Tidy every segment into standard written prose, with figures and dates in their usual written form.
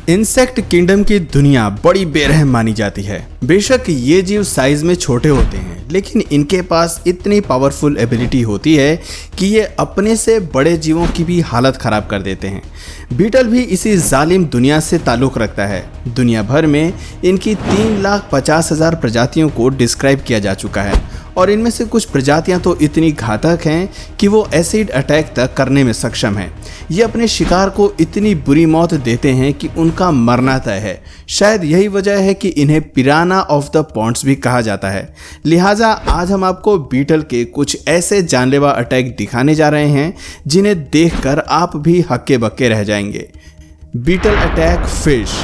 Insect kingdom की दुनिया बड़ी बेरहम मानी जाती है। बेशक ये जीव साइज में छोटे होते हैं, लेकिन इनके पास इतनी पावरफुल एबिलिटी होती है कि ये अपने से बड़े जीवों की भी हालत खराब कर देते हैं। बीटल भी इसी जालिम दुनिया से ताल्लुक़ रखता है। दुनिया भर में इनकी 3,50,000 प्रजातियों को डिस्क्राइब किया जा चुका है और इनमें से कुछ प्रजातियां तो इतनी घातक हैं कि वो एसिड अटैक तक करने में सक्षम हैं। ये अपने शिकार को इतनी बुरी मौत देते हैं कि उनका मरना तय है। शायद यही वजह है कि इन्हें पिराना ऑफ द पॉन्ड्स भी कहा जाता है। लिहाजा आज हम आपको बीटल के कुछ ऐसे जानलेवा अटैक दिखाने जा रहे हैं जिन्हें देखकर आप भी हक्के बक्के रह जाएंगे। Beetle attack fish.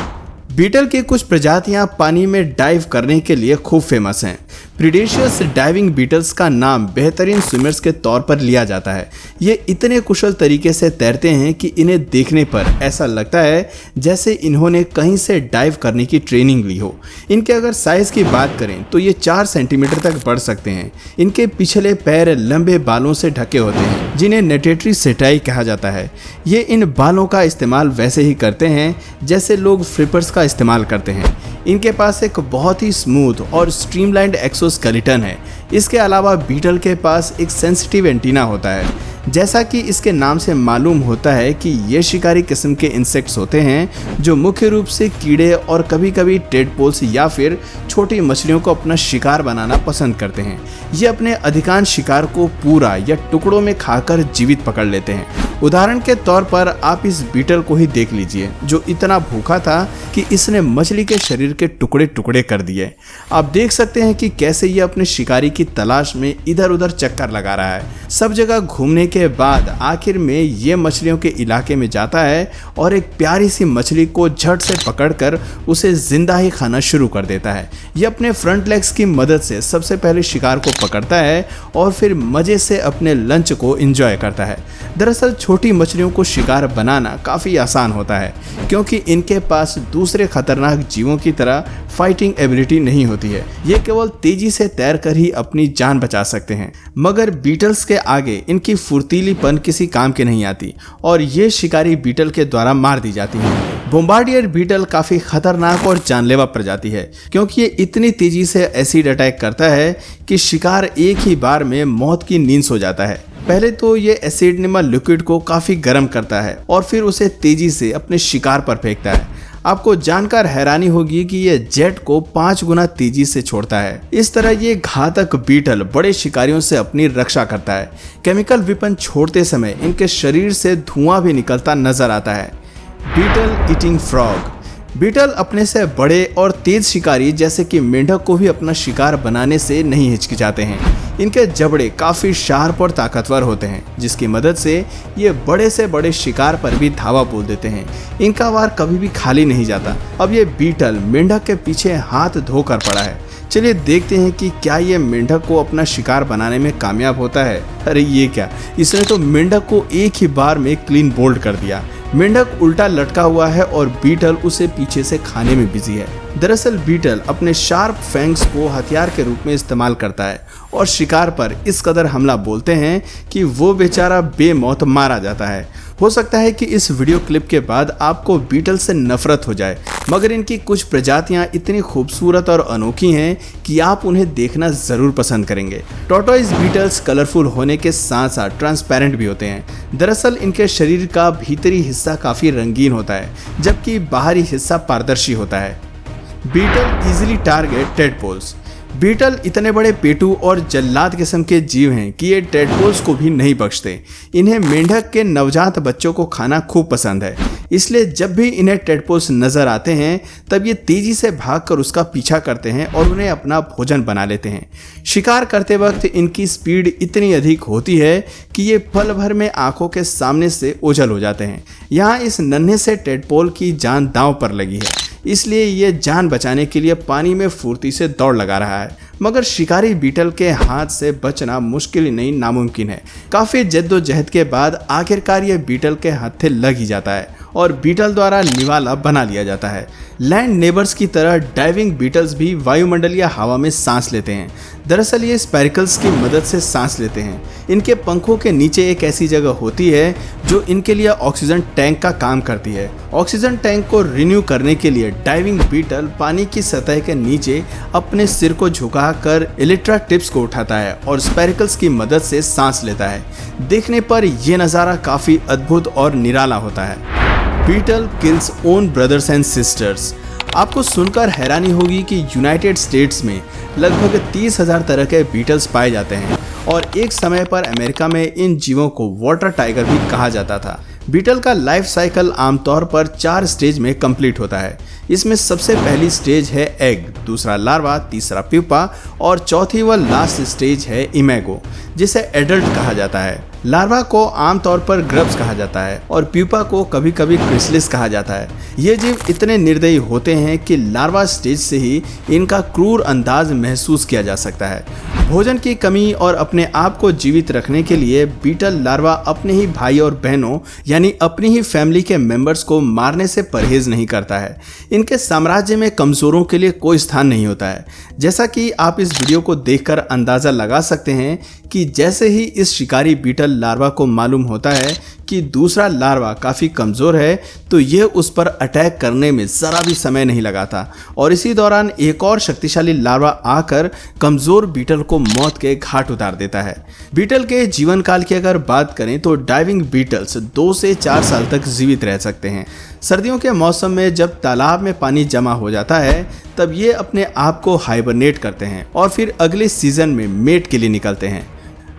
बीटल की कुछ प्रजातियां पानी में डाइव करने के लिए खूब फेमस हैं। प्रीडेशियस डाइविंग बीटल्स का नाम बेहतरीन स्विमर्स के तौर पर लिया जाता है। ये इतने कुशल तरीके से तैरते हैं कि इन्हें देखने पर ऐसा लगता है जैसे इन्होंने कहीं से डाइव करने की ट्रेनिंग ली हो। इनके अगर साइज़ की बात करें तो ये 4 सेंटीमीटर तक बढ़ सकते हैं। इनके पिछले पैर लंबे बालों से ढके होते हैं जिन्हें नेटेटरी सेटाई कहा जाता है। ये इन बालों का इस्तेमाल वैसे ही करते हैं जैसे लोग फ्लिपर्स का इस्तेमाल करते हैं। इनके पास एक बहुत ही स्मूथ और स्ट्रीमलाइंड एक्सोस्केलेटन है। इसके अलावा बीटल के पास एक सेंसिटिव एंटीना होता है। जैसा कि इसके नाम से मालूम होता है कि ये शिकारी किस्म के इंसेक्ट्स होते हैं जो मुख्य रूप से कीड़े और कभी कभी टेडपोल्स या फिर छोटी मछलियों को अपना शिकार बनाना पसंद करते हैं। ये अपने अधिकांश शिकार को पूरा या टुकड़ों में खाकर जीवित पकड़ लेते हैं। उदाहरण के तौर पर आप इस बीटल को ही देख लीजिए जो इतना भूखा था कि इसने मछली के शरीर के टुकड़े टुकड़े कर दिए। आप देख सकते हैं कि कैसे ये अपने शिकारी की तलाश में इधर उधर चक्कर लगा रहा है। सब जगह घूमने के बाद आखिर में ये मछलियों के इलाके में जाता है और एक प्यारी सी मछली को झट से पकड़कर उसे जिंदा ही खाना शुरू कर देता है। ये अपने फ्रंट लेग्स की मदद से सबसे पहले शिकार को पकड़ता है और फिर मज़े से अपने लंच को एंजॉय करता है। दरअसल छोटी मछलियों को शिकार बनाना काफ़ी आसान होता है क्योंकि इनके पास दूसरे खतरनाक जीवों की तरह फाइटिंग एबिलिटी नहीं होती है। ये केवल तेजी से तैरकर ही अपनी जान बचा सकते हैं। मगर बीटल्स के आगे इनकी फुर्तीलीपन किसी काम की नहीं आती और ये शिकारी बीटल के द्वारा मार दी जाती हैं। बोम्बार्डियर बीटल काफ़ी खतरनाक और जानलेवा प्रजाति है क्योंकि ये इतनी तेजी से एसिड अटैक करता है कि शिकार एक ही बार में मौत की नींद सो जाता है। पहले तो ये एसिडनुमा लिक्विड को काफ़ी गर्म करता है और फिर उसे तेजी से अपने शिकार पर फेंकता है। आपको जानकर हैरानी होगी कि ये जेट को 5 गुना तेजी से छोड़ता है। इस तरह ये घातक बीटल बड़े शिकारियों से अपनी रक्षा करता है। केमिकल वेपन छोड़ते समय इनके शरीर से धुआं भी निकलता नजर आता है। Beetle eating frog. बीटल अपने से बड़े और तेज शिकारी जैसे कि मेंढक को भी अपना शिकार बनाने से नहीं हिचकिचाते हैं। इनके जबड़े काफ़ी शार्प और ताकतवर होते हैं जिसकी मदद से ये बड़े से बड़े शिकार पर भी धावा बोल देते हैं। इनका वार कभी भी खाली नहीं जाता। अब ये बीटल मेंढक के पीछे हाथ धोकर पड़ा है। चलिए देखते हैं कि क्या ये मेंढक को अपना शिकार बनाने में कामयाब होता है। अरे ये क्या, इसने तो मेंढक को एक ही बार में क्लीन बोल्ड कर दिया। मेंढक उल्टा लटका हुआ है और बीटल उसे पीछे से खाने में बिजी है। दरअसल बीटल अपने शार्प फैंग्स को हथियार के रूप में इस्तेमाल करता है और शिकार पर इस कदर हमला बोलते हैं कि वो बेचारा बेमौत मारा जाता है। हो सकता है कि इस वीडियो क्लिप के बाद आपको बीटल से नफरत हो जाए, मगर इनकी कुछ प्रजातियां इतनी खूबसूरत और अनोखी हैं कि आप उन्हें देखना ज़रूर पसंद करेंगे। टॉर्टोइस बीटल्स कलरफुल होने के साथ साथ ट्रांसपेरेंट भी होते हैं। दरअसल इनके शरीर का भीतरी हिस्सा काफ़ी रंगीन होता है जबकि बाहरी हिस्सा पारदर्शी होता है। Beetle easily target tadpoles. Beetle इतने बड़े पेटू और जल्लाद किस्म के जीव हैं कि ये टेडपोल्स को भी नहीं बख्शते। इन्हें मेंढक के नवजात बच्चों को खाना खूब पसंद है, इसलिए जब भी इन्हें टेडपोल्स नजर आते हैं तब ये तेजी से भागकर उसका पीछा करते हैं और उन्हें अपना भोजन बना लेते हैं। शिकार करते वक्त इनकी स्पीड इतनी अधिक होती है कि ये पल भर में आंखों के सामने से ओझल हो जाते हैं। यहाँ इस नन्हे से टेडपोल की जान दांव पर लगी है, इसलिए ये जान बचाने के लिए पानी में फुर्ती से दौड़ लगा रहा है। मगर शिकारी बीटल के हाथ से बचना मुश्किल ही नहीं नामुमकिन है। काफ़ी जद्दोजहद के बाद आखिरकार ये बीटल के हाथे लग ही जाता है और बीटल द्वारा निवाला बना लिया जाता है। लैंड नेबर्स की तरह डाइविंग बीटल्स भी वायुमंडलीय हवा में सांस लेते हैं। दरअसल ये स्पेरिकल्स की मदद से सांस लेते हैं। इनके पंखों के नीचे एक ऐसी जगह होती है जो इनके लिए ऑक्सीजन टैंक का काम करती है। ऑक्सीजन टैंक को रिन्यू करने के लिए डाइविंग बीटल पानी की सतह के नीचे अपने सिर को झुकाकर इलेक्ट्रा टिप्स को उठाता है और स्पेरिकल्स की मदद से सांस लेता है। देखने पर यह नज़ारा काफ़ी अद्भुत और निराला होता है। Beetle kills own brothers and sisters. आपको सुनकर हैरानी होगी कि यूनाइटेड स्टेट्स में लगभग 30,000 तरह के बीटल्स पाए जाते हैं और एक समय पर अमेरिका में इन जीवों को वाटर टाइगर भी कहा जाता था। बीटल का लाइफ साइकिल आमतौर पर 4 स्टेज में कंप्लीट होता है। इसमें सबसे पहली स्टेज है एग, दूसरा लार्वा, तीसरा प्यूपा और चौथी व लास्ट स्टेज है इमेगो, जिसे एडल्ट कहा जाता है। लार्वा को आमतौर पर ग्रब्स कहा जाता है और प्यूपा को कभी कभी क्रिसलिस कहा जाता है। ये जीव इतने निर्दयी होते हैं कि लार्वा स्टेज से ही इनका क्रूर अंदाज महसूस किया जा सकता है। भोजन की कमी और अपने आप को जीवित रखने के लिए बीटल लार्वा अपने ही भाई और बहनों यानी अपनी ही फैमिली के मेंबर्स को मारने से परहेज नहीं करता है। इनके साम्राज्य में कमजोरों के लिए कोई स्थान नहीं होता है। जैसा कि आप इस वीडियो को देखकर अंदाजा लगा सकते हैं कि जैसे ही इस शिकारी बीटल लार्वा को मालूम होता है कि दूसरा लार्वा काफ़ी कमज़ोर है तो यह उस पर अटैक करने में ज़रा भी समय नहीं लगाता और इसी दौरान एक और शक्तिशाली लार्वा आकर कमज़ोर बीटल को मौत के घाट उतार देता है। बीटल के जीवन काल की अगर बात करें तो डाइविंग बीटल्स 2 से 4 साल तक जीवित रह सकते हैं। सर्दियों के मौसम में जब तालाब में पानी जमा हो जाता है तब ये अपने आप को हाइबरनेट करते हैं और फिर अगले सीजन में मेट के लिए निकलते हैं।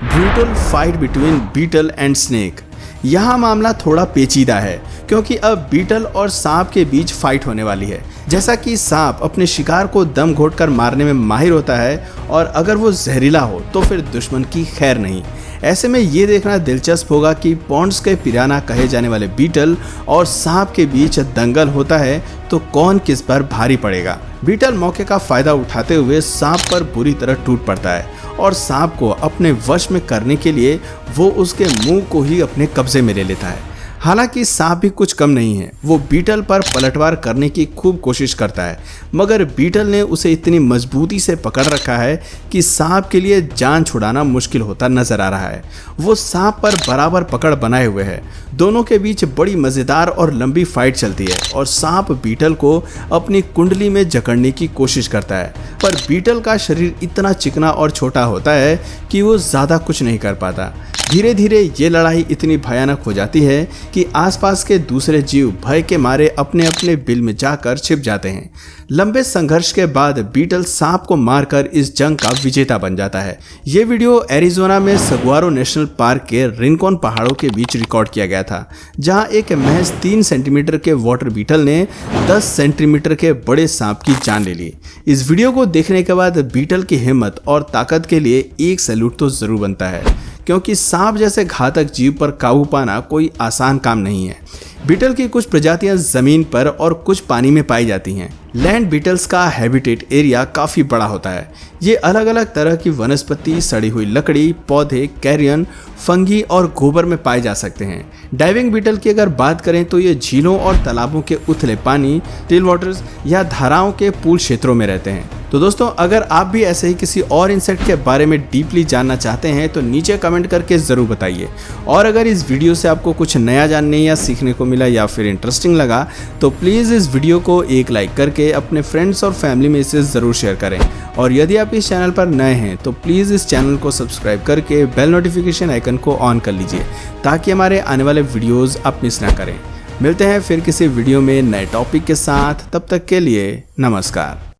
Brutal fight between beetle and snake. यहाँ मामला थोड़ा पेचीदा है क्योंकि अब बीटल और सांप के बीच फाइट होने वाली है। जैसा कि सांप अपने शिकार को दम घोटकर मारने में माहिर होता है और अगर वो जहरीला हो तो फिर दुश्मन की खैर नहीं। ऐसे में ये देखना दिलचस्प होगा कि पॉन्ड्स के पिराना कहे जाने वाले बीटल और सांप के बीच दंगल होता है तो कौन किस पर भारी पड़ेगा। बीटल मौके का फायदा उठाते हुए सांप पर बुरी तरह टूट पड़ता है और सांप को अपने वश में करने के लिए वो उसके मुंह को ही अपने कब्जे में ले लेता है। हालांकि सांप भी कुछ कम नहीं है, वो बीटल पर पलटवार करने की खूब कोशिश करता है मगर बीटल ने उसे इतनी मजबूती से पकड़ रखा है कि सांप के लिए जान छुड़ाना मुश्किल होता नजर आ रहा है। वो सांप पर बराबर पकड़ बनाए हुए है। दोनों के बीच बड़ी मज़ेदार और लंबी फाइट चलती है और सांप बीटल को अपनी कुंडली में जकड़ने की कोशिश करता है पर बीटल का शरीर इतना चिकना और छोटा होता है कि वो ज़्यादा कुछ नहीं कर पाता। धीरे धीरे ये लड़ाई इतनी भयानक हो जाती है कि आसपास के दूसरे जीव भय के मारे अपने अपने बिल में जाकर छिप जाते हैं। लंबे संघर्ष के बाद बीटल सांप को मारकर इस जंग का विजेता बन जाता है। ये वीडियो एरिजोना में सगुआरो नेशनल पार्क के रिंकॉन पहाड़ों के बीच रिकॉर्ड किया गया था, जहां एक महज 3 सेंटीमीटर के वाटर बीटल ने 10 सेंटीमीटर के बड़े सांप की जान ले ली। इस वीडियो को देखने के बाद बीटल की हिम्मत और ताकत के लिए एक सैल्यूट तो जरूर बनता है क्योंकि सांप जैसे घातक जीव पर काबू पाना कोई आसान काम नहीं है। बीटल की कुछ प्रजातियां जमीन पर और कुछ पानी में पाई जाती हैं। लैंड बीटल्स का हैबिटेट एरिया काफ़ी बड़ा होता है। ये अलग अलग तरह की वनस्पति, सड़ी हुई लकड़ी, पौधे, कैरियन, फंगी और गोबर में पाए जा सकते हैं। डाइविंग बीटल की अगर बात करें तो ये झीलों और तालाबों के उथले पानी, टिल वाटर्स या धाराओं के पूल क्षेत्रों में रहते हैं। तो दोस्तों, अगर आप भी ऐसे ही किसी और इंसेक्ट के बारे में डीपली जानना चाहते हैं तो नीचे कमेंट करके ज़रूर बताइए। और अगर इस वीडियो से आपको कुछ नया जानने या सीखने को मिला या फिर इंटरेस्टिंग लगा तो प्लीज़ इस वीडियो को एक लाइक करके अपने फ्रेंड्स और फैमिली में इसे ज़रूर शेयर करें। और यदि आप इस चैनल पर नए हैं तो प्लीज़ इस चैनल को सब्सक्राइब करके बेल नोटिफिकेशन आइकन को ऑन कर लीजिए ताकि हमारे आने वाले वीडियोज़ आप मिस ना करें। मिलते हैं फिर किसी वीडियो में नए टॉपिक के साथ, तब तक के लिए नमस्कार।